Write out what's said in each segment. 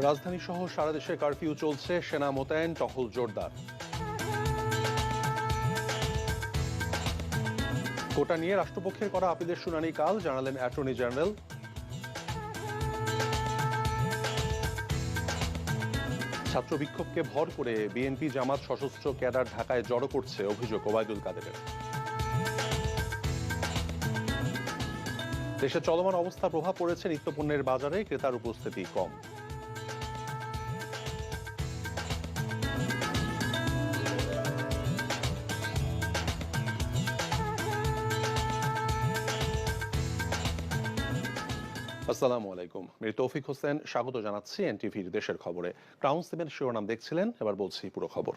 রাজধানী সহ সারা দেশে কারফিউ চলছে, সেনা মোতায়েন, টহল জোরদার। কোটা নিয়ে রাষ্ট্রপক্ষের করা আপিলের শুনানি কাল, জানালেন অ্যাটর্নি জেনারেল। ছাত্র বিক্ষোভকে ভর করে বিএনপি জামাত সশস্ত্র ক্যাডার ঢাকায় জড়ো করছে, অভিযোগ ওবায়দুল কাদেরের। দেশে চলমান অবস্থা প্রভাব পড়েছে নিত্যপণ্যের বাজারে, ক্রেতার উপস্থিতি কম। আসসালামু আলাইকুম, আমি তৌফিক হোসেন, স্বাগত জানাচ্ছি এনটিভির দেশের খবরে। ক্রাউন 7 শিরোনাম দেখছিলেন, এবার বলছি পুরো খবর।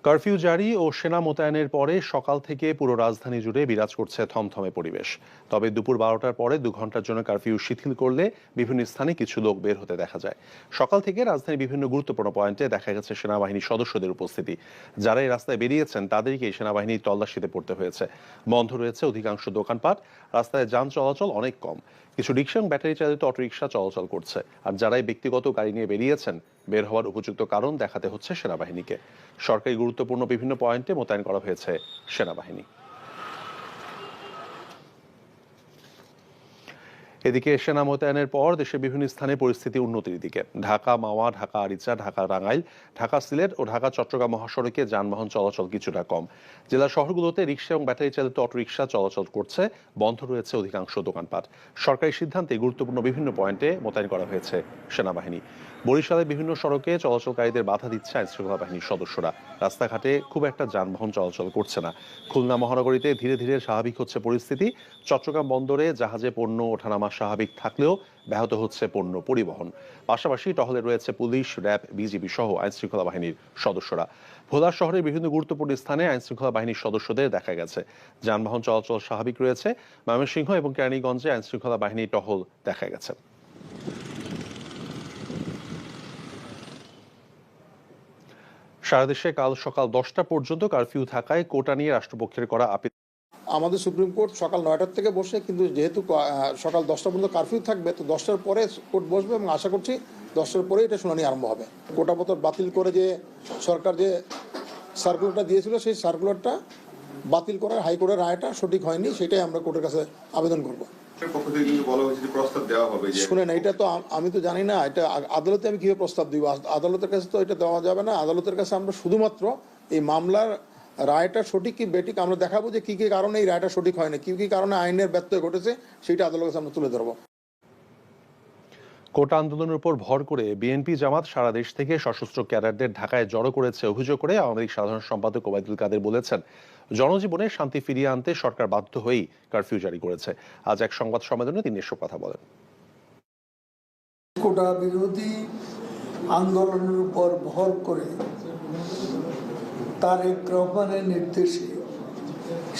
কারফিউ জারি ও সেনা মোতায়েনের পরে সকাল থেকে পুরো রাজধানী জুড়ে বিরাজ করছে থমথমে পরিবেশ। তবে দুপুর 12টার পরে 2 ঘন্টার জন্য কারফিউ শিথিল করলে বিভিন্ন স্থানে কিছু লোক বের হতে দেখা যায়। সকাল থেকে রাজধানীর বিভিন্ন গুরুত্বপূর্ণ পয়েন্টে দেখা গেছে সেনাবাহিনীর সদস্যদের উপস্থিতি। যারা এই রাস্তায় বেরিয়েছেন তাদেরকেই সেনাবাহিনীর তল্লাশিতে পড়তে হয়েছে। বন্ধ রয়েছে অধিকাংশ দোকানপাট, রাস্তায় যান চলাচল অনেক কম। কিছু রিক্সা এবং ব্যাটারি চালিত অটোরিকশা চলাচল করছে। আর যারাই ব্যক্তিগত গাড়ি নিয়ে বেরিয়েছেন, বের হওয়ার উপযুক্ত কারণ দেখাতে হচ্ছে সেনাবাহিনীকে। সরকারি গুরুত্বপূর্ণ বিভিন্ন পয়েন্টে মোতায়েন করা হয়েছে সেনাবাহিনী। এদিকে সেনা মোতায়েনের পর দেশের বিভিন্ন স্থানে পরিস্থিতি উন্নতির দিকে। ঢাকা মাওয়া, ঢাকা আরিচা, ঢাকা টাঙ্গাইল, ঢাকা সিলেট ও ঢাকা চট্টগ্রাম মহাসড়কে যানবাহন চলাচল কিছুটা কম। জেলা শহরগুলোতে রিক্সা এবং ব্যাটারি চালিত অটোরিকশা চলাচল করছে, বন্ধ রয়েছে অধিকাংশ দোকানপাট। সরকারি সিদ্ধান্তে গুরুত্বপূর্ণ বিভিন্ন পয়েন্টে মোতায়েন করা হয়েছে সেনাবাহিনী। বরিশালের বিভিন্ন সড়কে চলাচলকারীদের বাধা দিচ্ছে আইনশৃঙ্খলা বাহিনীর সদস্যরা। রাস্তাঘাটে খুব একটা যানবাহন চলাচল করছে না। খুলনা মহানগরীতে ধীরে ধীরে স্বাভাবিক হচ্ছে পরিস্থিতি। চট্টগ্রাম বন্দরে জাহাজে পণ্য ওঠানামা স্বাভাবিক থাকলেও ব্যাহত হচ্ছে পণ্য পরিবহন। পাশাপাশি টহলে রয়েছে পুলিশ, র্যাব, বিজিবি সহ আইনশৃঙ্খলা বাহিনীর সদস্যরা। ভোলা শহরের বিভিন্ন গুরুত্বপূর্ণ স্থানে আইনশৃঙ্খলা বাহিনীর সদস্যদের দেখা গেছে। যানবাহন চলাচল স্বাভাবিক রয়েছে। ময়মনসিংহ এবং কেরানীগঞ্জে আইনশৃঙ্খলা বাহিনীর টহল দেখা গেছে। সারা দেশে কাল সকাল 10টা পর্যন্ত কারফিউ থাকায় কোটা নিয়ে রাষ্ট্রপক্ষের করা আপিল। আমাদের সুপ্রিম কোর্ট সকাল 9টার থেকে বসে, কিন্তু যেহেতু সকাল 10টা পর্যন্ত কারফিউ থাকবে, তো 10টার পরে কোর্ট বসবে এবং আশা করছি 10টার পরে এটা শুনানি আরম্ভ হবে। কোটাপত্র বাতিল করে যে সরকার যে সার্কুলারটা দিয়েছিল, সেই সার্কুলারটা বাতিল করার হাইকোর্টের রায়টা সঠিক হয়নি, সেটাই আমরা কোর্টের কাছে আবেদন করব। শুনেন, এটা তো আমি তো জানি না, এটা আদালতে আমি কিভাবে প্রস্তাব দিব। আদালতের কাছে তো এটা দেওয়া যাবে না। আদালতের কাছে আমরা শুধুমাত্র এই মামলার রায়টা সঠিক কি বেঠিক আমরা দেখাবো, যে কি কি কারণে এই রায়টা সঠিক হয় না, কি কি কারণে আইনের ব্যত্যয় ঘটেছে, সেটা আদালতের কাছে আমরা তুলে ধরবো। কোটা আন্দোলনের উপর ভর করে বিএনপি জামাত সারা দেশ থেকে সশস্ত্র ক্যাডারদের ঢাকায় জড়ো করেছে অভিযোগ করে আওয়ামী লীগ সাধারণ সম্পাদক ওবায়দুল কাদের বলেছেন, জনজীবনে শান্তি ফিরিয়ে আনতে সরকার বাধ্য হয়েই কারফিউ জারি করেছে। আজ এক সংবাদ সম্মেলনে তিনি এসব কথা বলেন। কোটা বিরোধী আন্দোলনের উপর ভর করে তারেক রহমানের নির্দেশে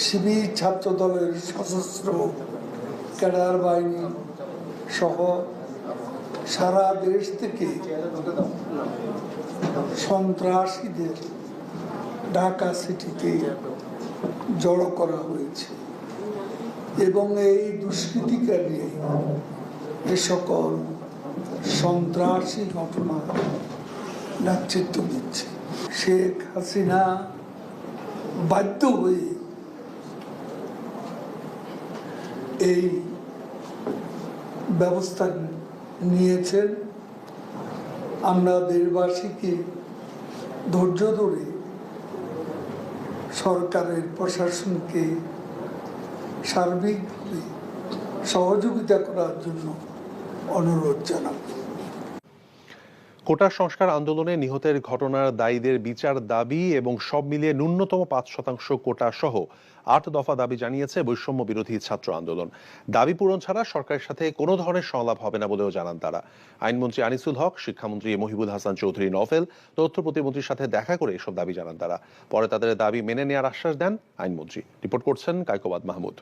শিবির ছাত্র দলের সশস্ত্র ক্যাডার বাহিনী সহ সারা দেশ থেকে সন্ত্রাসীদের ঢাকা সিটিতে জড়ো করা হয়েছে এবং এই দুষ্কৃতিকারী এ সকল সন্ত্রাসী ঘটনা নেতৃত্ব দিচ্ছে। শেখ হাসিনা বাধ্য হয়ে এই ব্যবস্থা নিয়েছেন। আমরা দেশবাসীকে ধৈর্য ধরে সরকারের প্রশাসনকে সার্বিকভাবে সহযোগিতা করার জন্য অনুরোধ জানাব। কোটা সংস্কার আন্দোলনে নিহতের ঘটনার দায়ীদের বিচার দাবি এবং সব মিলিয়ে ন্যূনতম 5% কোটা সহ 8 দফা দাবি জানিয়েছে বৈষম্য বিরোধী ছাত্র আন্দোলন। দাবি পূরণ ছাড়া সরকারের সাথে কোনো ধরনের সংলাপ হবে না বলেও জানান তারা। আইনমন্ত্রী আনিসুল হক, শিক্ষামন্ত্রী মহিবুল হাসান চৌধুরী নফেল, তথ্য প্রতিমন্ত্রীর সাথে দেখা করে এসব দাবি জানান তারা। পরে তাদের দাবি মেনে নেওয়ার আশ্বাস দেন আইনমন্ত্রী। রিপোর্ট করছেন কায়কোবাদ মাহমুদ।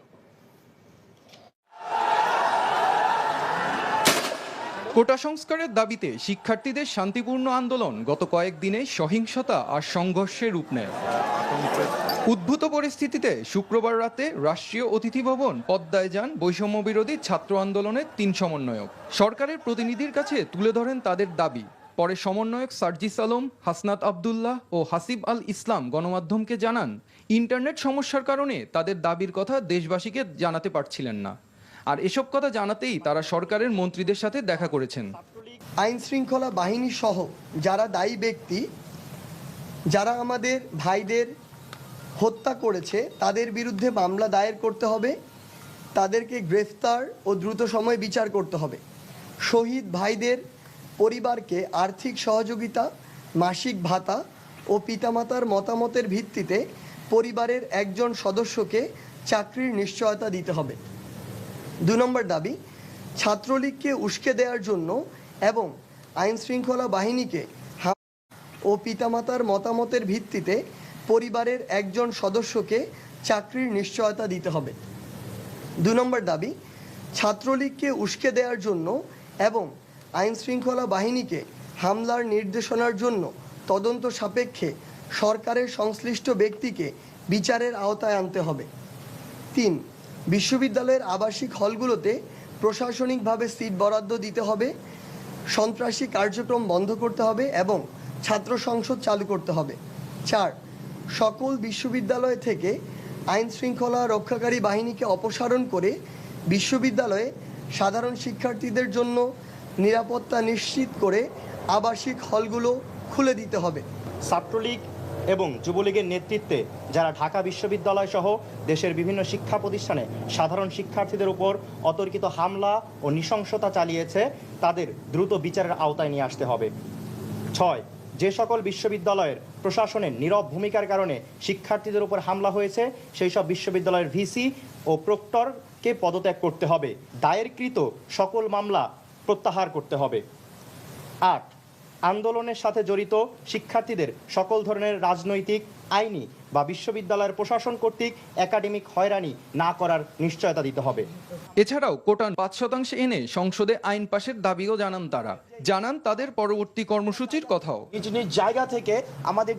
কোটা সংস্কারের দাবিতে শিক্ষার্থীদের শান্তিপূর্ণ আন্দোলন গত কয়েকদিনে সহিংসতা আর সংঘর্ষের রূপ নেয়। উদ্ভূত পরিস্থিতিতে শুক্রবার রাতে রাষ্ট্রীয় অতিথি ভবন পদ্মায় যান বৈষম্য বিরোধী ছাত্র আন্দোলনের ৩ সমন্বয়ক। সরকারের প্রতিনিধির কাছে তুলে ধরেন তাদের দাবি। পরে সমন্বয়ক সার্জিস আলম, হাসনাত আবদুল্লাহ ও হাসিব আল ইসলাম গণমাধ্যমকে জানান, ইন্টারনেট সমস্যার কারণে তাদের দাবির কথা দেশবাসীকে জানাতে পারছিলেন না। আর এসব কথা জানাতেই তারা সরকারের মন্ত্রীদের সাথে দেখা করেছেন। আইন শৃঙ্খলা বাহিনী সহ যারা দায়ী ব্যক্তি, যারা আমাদের ভাইদের হত্যা করেছে, তাদের বিরুদ্ধে মামলা দায়ের করতে হবে, তাদেরকে গ্রেফতার ও দ্রুত সময়ে বিচার করতে হবে। শহীদ ভাইদের পরিবারকে আর্থিক সহযোগিতা, মাসিক ভাতা ও পিতামাতার মতামতের ভিত্তিতে পরিবারের একজন সদস্যকে চাকরির নিশ্চয়তা দিতে হবে। ২ নম্বর দাবি, ছাত্রলীগকে উস্কে দেওয়ার জন্য এবং আইন শৃঙ্খলা বাহিনীকে ও পিতামাতার মতামতের ভিত্তিতে পরিবারের একজন সদস্যকে চাকরির নিশ্চয়তা দিতে হবে। ২ নম্বর দাবি, ছাত্রলীগকে উস্কে দেওয়ার জন্য এবং আইন শৃঙ্খলা বাহিনীকে হামলার নির্দেশনার জন্য তদন্ত সাপেক্ষে সরকারের সংশ্লিষ্ট ব্যক্তিকে বিচারের আওতায় আনতে হবে। ৩, বিশ্ববিদ্যালয়ের আবাসিক হলগুলোতে প্রশাসনিকভাবে সিট বরাদ্দ দিতে হবে, সন্ত্রাসী কার্যক্রম বন্ধ করতে হবে এবং ছাত্র সংসদ চালু করতে হবে। ৪, সকল বিশ্ববিদ্যালয় থেকে আইন শৃঙ্খলা রক্ষাকারী বাহিনীকে অপসারণ করে বিশ্ববিদ্যালয়ে সাধারণ শিক্ষার্থীদের জন্য নিরাপত্তা নিশ্চিত করে আবাসিক হলগুলো খুলে দিতে হবে। ছাত্রলীগ এবং যুবলীগের নেতৃত্বে যারা ঢাকা বিশ্ববিদ্যালয় সহ দেশের বিভিন্ন শিক্ষা প্রতিষ্ঠানে সাধারণ শিক্ষার্থীদের উপর অতর্কিত হামলা ও নৃশংসতা চালিয়েছে, তাদের দ্রুত বিচারের আওতায় নিয়ে আসতে হবে। ৬, যে সকল বিশ্ববিদ্যালয়ের প্রশাসনের নীরব ভূমিকার কারণে শিক্ষার্থীদের উপর হামলা হয়েছে, সেই সব বিশ্ববিদ্যালয়ের ভিসি ও প্রক্টরকে পদত্যাগ করতে হবে। দায়েরকৃত সকল মামলা প্রত্যাহার করতে হবে। ৮, আন্দোলনের সাথে জড়িত শিক্ষার্থীদের সকল ধরনের রাজনৈতিক, আইনি বা বিশ্ববিদ্যালয়ের প্রশাসন কর্তৃক একাডেমিক হয়রানি না করার নিশ্চয়তা দিতে হবে। এছাড়াও কোটা ৫% এনে সংসদে আইন পাশের দাবিও জানান তারা। জানান তাদের পরবর্তী কর্মসূচির কথাও। নিজ নিজ জায়গা থেকে আমাদের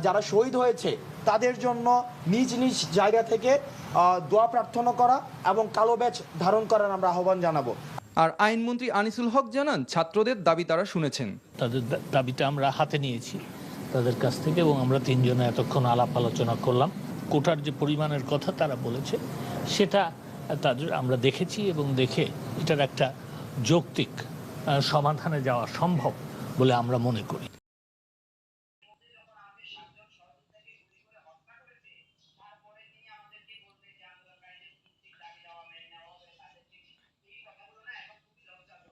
যারা শহীদ হয়েছে তাদের জন্য নিজ নিজ জায়গা থেকে দোয়া প্রার্থনা করা এবং কালো ব্যাজ ধারণ করার আমরা আহ্বান জানাবো। আর আইনমন্ত্রী আনিসুল হক জানান, ছাত্রদের দাবি তারা শুনেছেন। তাদের দাবিটা আমরা হাতে নিয়েছি তাদের কাছ থেকে এবং আমরা ৩ জনে এতক্ষণ আলাপ আলোচনা করলাম। কোটার যে পরিমাণের কথা তারা বলেছে সেটা তাদের আমরা দেখেছি এবং দেখে এটার একটা যৌক্তিক সমাধানে যাওয়া সম্ভব বলে আমরা মনে করি।